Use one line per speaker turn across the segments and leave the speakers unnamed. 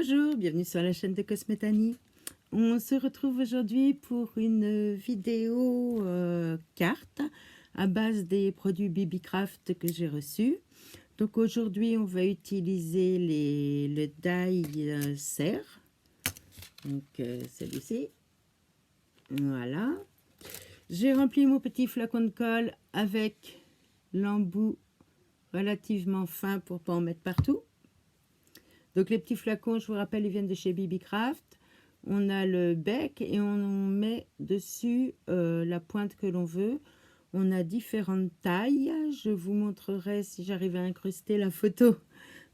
Bonjour, bienvenue sur la chaîne de Cosmétanie. On se retrouve aujourd'hui pour une vidéo carte à base des produits BB-Craft que j'ai reçus. Donc aujourd'hui, on va utiliser le die serre. Donc celui-ci. Voilà. J'ai rempli mon petit flacon de colle avec l'embout relativement fin pour ne pas en mettre partout. Donc les petits flacons, je vous rappelle, ils viennent de chez BB-Craft. On a le bec et on met dessus la pointe que l'on veut. On a différentes tailles. Je vous montrerai si j'arrive à incruster la photo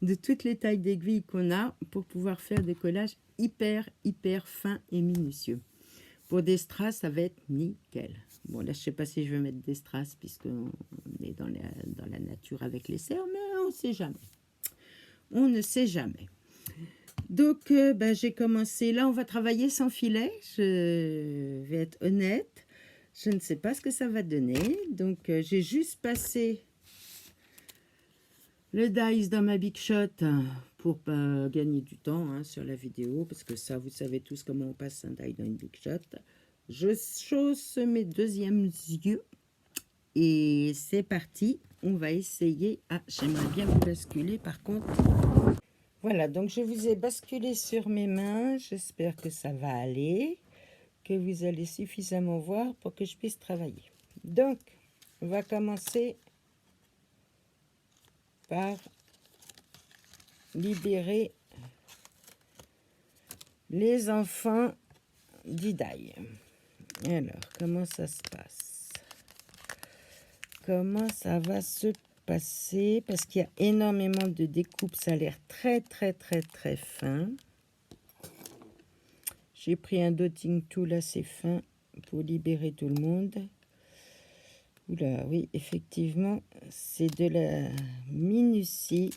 de toutes les tailles d'aiguilles qu'on a pour pouvoir faire des collages hyper fins et minutieux. Pour des strass, ça va être nickel. Bon, là, je ne sais pas si je vais mettre des strass puisqu'on est dans la nature avec les cerfs, mais on ne sait jamais. On ne sait jamais. Donc, j'ai commencé. Là, on va travailler sans filet. Je vais être honnête. Je ne sais pas ce que ça va donner. Donc, j'ai juste passé le dies dans ma Big Shot pour pas gagner du temps sur la vidéo. Parce que ça, vous savez tous comment on passe un die dans une Big Shot. Je chausse mes deuxièmes yeux. Et c'est parti. On va essayer. Ah, j'aimerais bien vous basculer par contre. Voilà, donc je vous ai basculé sur mes mains. J'espère que ça va aller, que vous allez suffisamment voir pour que je puisse travailler. Donc, on va commencer par libérer les enfants d'Idaï. Alors, comment ça se passe? Comment ça va se passer? Parce qu'il y a énormément de découpes, ça a l'air très fin. J'ai pris un dotting tool assez fin pour libérer tout le monde. Oula, oui, effectivement, c'est de la minutie.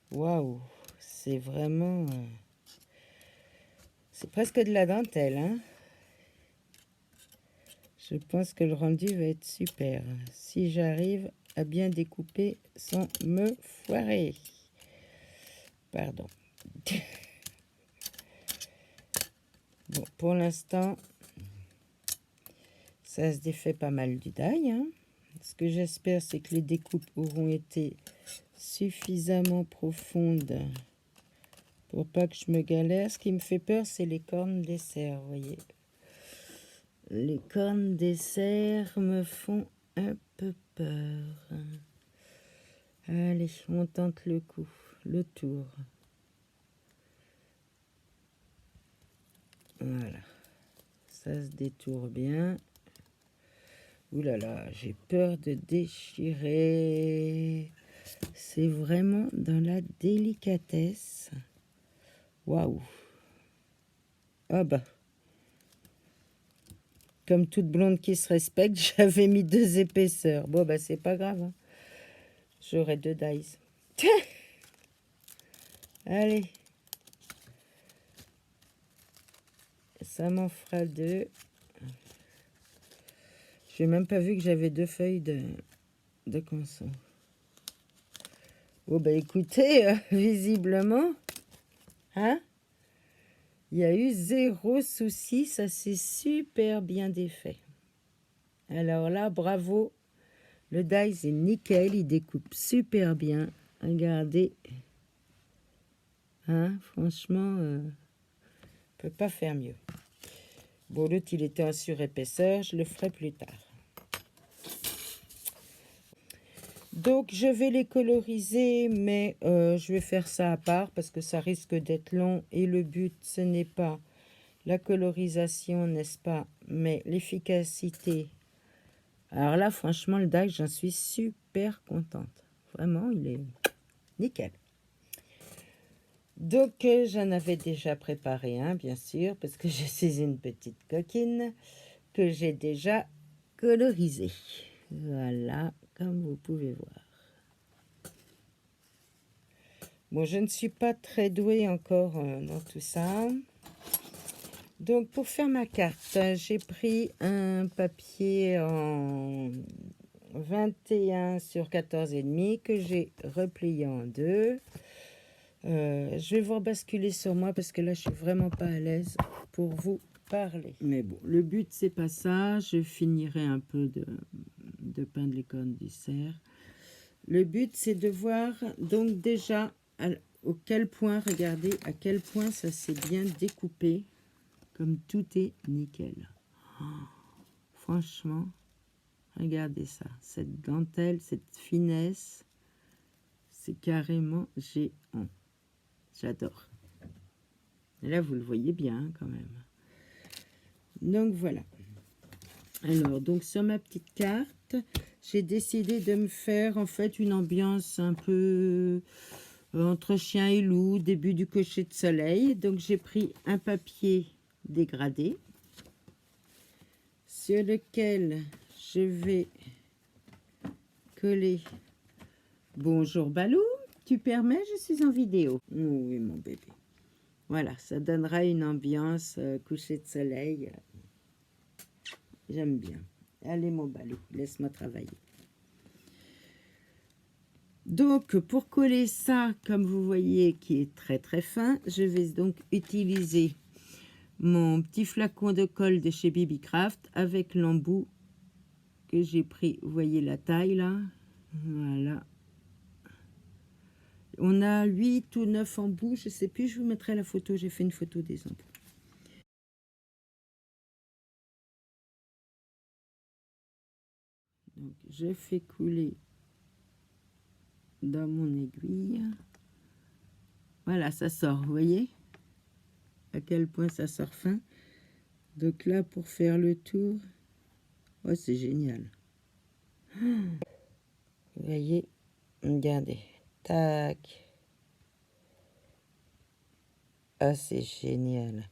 Waouh, c'est vraiment... c'est presque de la dentelle, hein. Je pense que le rendu va être super. Si j'arrive à bien découper sans me foirer. Pardon. Bon, pour l'instant, ça se défait pas mal du die, hein. Ce que j'espère, c'est que les découpes auront été suffisamment profondes pour pas que je me galère. Ce qui me fait peur, c'est les cornes des cerfs, vous voyez. Les cornes des cerfs me font un peu peur. Allez, on tente le coup, le tour. Voilà. Ça se détourne bien. Ouh là là, j'ai peur de déchirer. C'est vraiment dans la délicatesse. Waouh. Ah bah. Comme toute blonde qui se respecte, j'avais mis 2 épaisseurs. Bon, bah, c'est pas grave. Hein. J'aurai 2 dies. Allez. Ça m'en fera 2. J'ai même pas vu que j'avais 2 feuilles de canson. Bon, bah, écoutez, visiblement, hein, il y a eu 0 souci. Ça s'est super bien défait. Alors là, bravo. Le die est nickel, il découpe super bien. Regardez. Hein, franchement, peut pas faire mieux. Bon, l'autre, il était en surépaisseur. Je le ferai plus tard. Donc, je vais les coloriser, mais je vais faire ça à part parce que ça risque d'être long. Et le but, ce n'est pas la colorisation, n'est-ce pas, mais l'efficacité. Alors là, franchement, le die, j'en suis super contente. Vraiment, il est nickel. Donc, j'en avais déjà préparé un, bien sûr, parce que je suis une petite coquine que j'ai déjà colorisé. Voilà, comme vous pouvez voir. Bon, je ne suis pas très douée encore dans tout ça. Donc, pour faire ma carte, j'ai pris un papier en 21 sur 14,5 que j'ai replié en 2. Je vais vous basculer sur moi parce que là, je suis vraiment pas à l'aise pour vous parler. Mais bon, le but, c'est pas ça. Je finirai un peu de peindre les cornes du cerf. Le but, c'est de voir, donc déjà, au quel point, regardez, à quel point ça s'est bien découpé, comme tout est nickel. Oh, franchement, regardez ça, cette dentelle, cette finesse, c'est carrément géant. J'adore. Là, vous le voyez bien, quand même. Donc, voilà. Alors, donc, sur ma petite carte, j'ai décidé de me faire, en fait, une ambiance un peu entre chien et loup, début du coucher de soleil. Donc, j'ai pris un papier dégradé sur lequel je vais coller « Bonjour Balou, tu permets, je suis en vidéo. » Oui, mon bébé. Voilà, ça donnera une ambiance coucher de soleil. J'aime bien. Allez, mon Balou, laisse-moi travailler. Donc, pour coller ça, comme vous voyez, qui est très très fin, je vais donc utiliser mon petit flacon de colle de chez Bibicraft avec l'embout que j'ai pris. Vous voyez la taille là? Voilà. On a 8 ou 9 embouts, je ne sais plus, je vous mettrai la photo, j'ai fait une photo des embouts. Donc, je fais couler dans mon aiguille. Voilà, ça sort, vous voyez à quel point ça sort fin. Donc là, pour faire le tour, oh, c'est génial. Vous voyez, regardez, tac. Ah, c'est génial.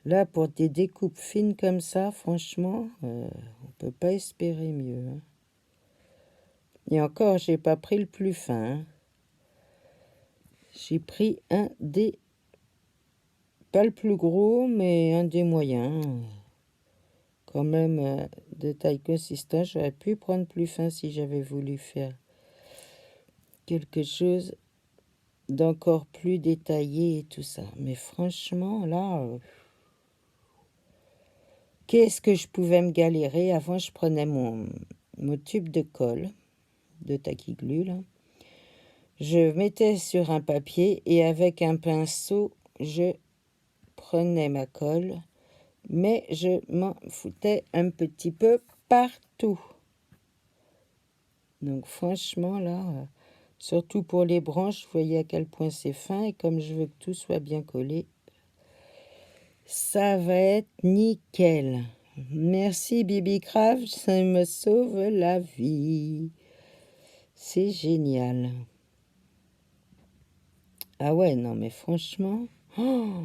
Là, pour des découpes fines comme ça, franchement, on peut pas espérer mieux. Hein. Et encore, j'ai pas pris le plus fin. Hein. J'ai pris un des... Pas le plus gros, mais un des moyens. Quand même de taille consistante. J'aurais pu prendre plus fin si j'avais voulu faire quelque chose d'encore plus détaillé et tout ça. Mais franchement, là... qu'est-ce que je pouvais me galérer? Avant, je prenais mon tube de colle, de taquiglu, là. Je mettais sur un papier et avec un pinceau, je prenais ma colle, mais je m'en foutais un petit peu partout. Donc franchement, là, surtout pour les branches, vous voyez à quel point c'est fin. Et comme je veux que tout soit bien collé, ça va être nickel. Merci Bibicraft, ça me sauve la vie. C'est génial. Ah ouais, non mais franchement, oh,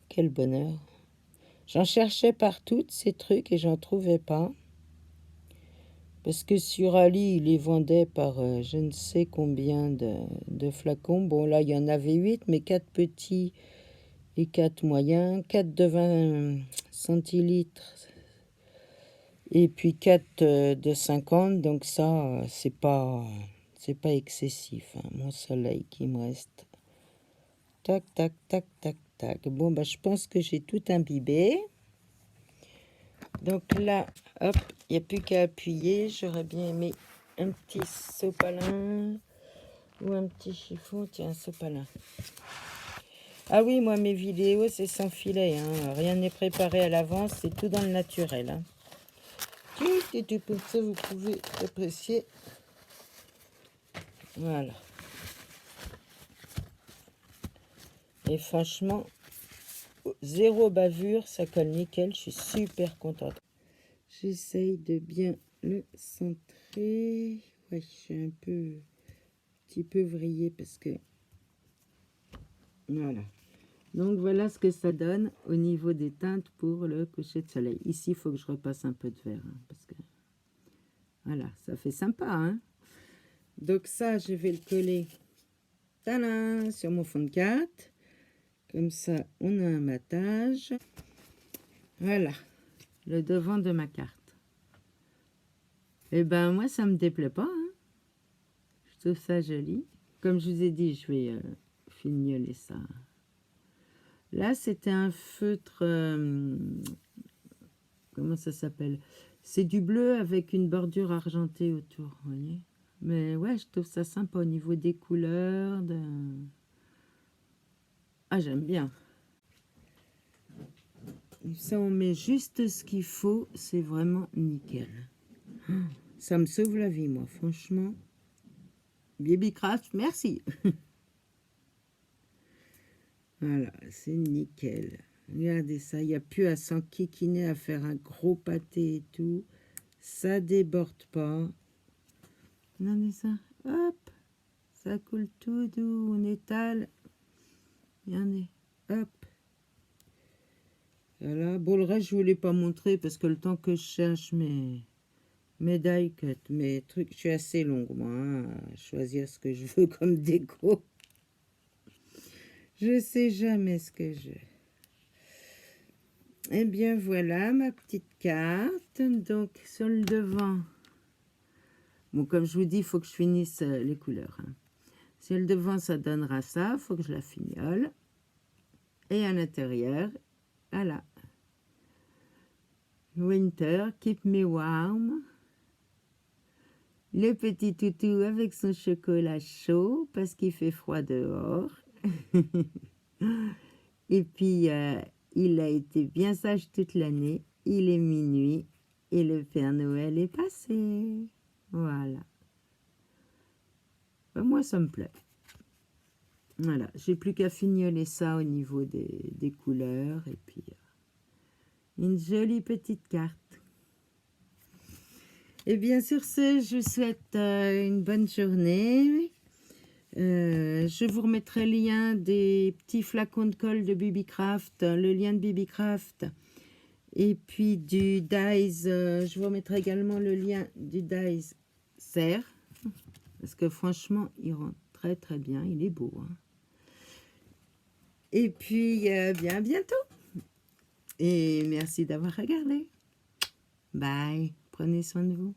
quel bonheur. J'en cherchais partout ces trucs et j'en trouvais pas. Parce que sur Ali, il les vendait par je ne sais combien de flacons. Bon là, il y en avait 8, mais 4 petits et 4 moyens. 4 de 20 centilitres. Et puis 4 de 50, donc ça, c'est pas excessif. Hein. Mon soleil qui me reste. Tac, tac, tac, tac, tac. Bon, bah, je pense que j'ai tout imbibé. Donc là, hop, il n'y a plus qu'à appuyer. J'aurais bien aimé un petit sopalin ou un petit chiffon. Tiens, un sopalin. Ah oui, moi, mes vidéos, c'est sans filet. Hein. Rien n'est préparé à l'avance. C'est tout dans le naturel. Hein. Tout pour ça, vous pouvez apprécier. Voilà. Et franchement, zéro bavure, ça colle nickel. Je suis super contente. J'essaye de bien le centrer. Ouais, je suis un petit peu vrillée parce que... Voilà. Donc, voilà ce que ça donne au niveau des teintes pour le coucher de soleil. Ici, il faut que je repasse un peu de vert. Hein, parce que... Voilà, ça fait sympa. Hein. Donc, ça, je vais le coller tadam, sur mon fond de carte. Comme ça, on a un matage. Voilà, le devant de ma carte. Eh ben, moi, ça me déplaît pas. Hein. Je trouve ça joli. Comme je vous ai dit, je vais fignoler ça. Là, c'était un feutre... comment ça s'appelle? C'est du bleu avec une bordure argentée autour, vous voyez? Mais ouais, je trouve ça sympa au niveau des couleurs. Ah, j'aime bien. Ça, on met juste ce qu'il faut, c'est vraiment nickel. Ça me sauve la vie, moi, franchement. Babycraft, merci. Voilà, c'est nickel. Regardez ça, il n'y a plus à s'enquiquiner, à faire un gros pâté et tout. Ça déborde pas. Regardez ça, hop, ça coule tout doux, on étale. Regardez, hop. Voilà, bon, le reste, je ne voulais pas montrer parce que le temps que je cherche mes die cut, mes trucs, je suis assez longue, moi, hein, à choisir ce que je veux comme déco. Je sais jamais ce que je veux. Eh bien, voilà ma petite carte. Donc, sur le devant, bon, comme je vous dis, il faut que je finisse les couleurs. Hein. Sur le devant, ça donnera ça. Il faut que je la fignole. Et à l'intérieur, voilà. Winter, keep me warm. Le petit toutou avec son chocolat chaud parce qu'il fait froid dehors. Et puis, il a été bien sage toute l'année. Il est minuit et le Père Noël est passé. Voilà. Ben, moi, ça me plaît. Voilà. J'ai plus qu'à fignoler ça au niveau des couleurs. Et puis, une jolie petite carte. Et bien, sur ce, je vous souhaite une bonne journée. Je vous remettrai le lien des petits flacons de colle de Bibicraft, le lien de Bibicraft. Et puis du Dies, je vous remettrai également le lien du Dies Serre. Parce que franchement, il rend très très bien, il est beau. Hein. Et puis, bien à bientôt. Et merci d'avoir regardé. Bye, prenez soin de vous.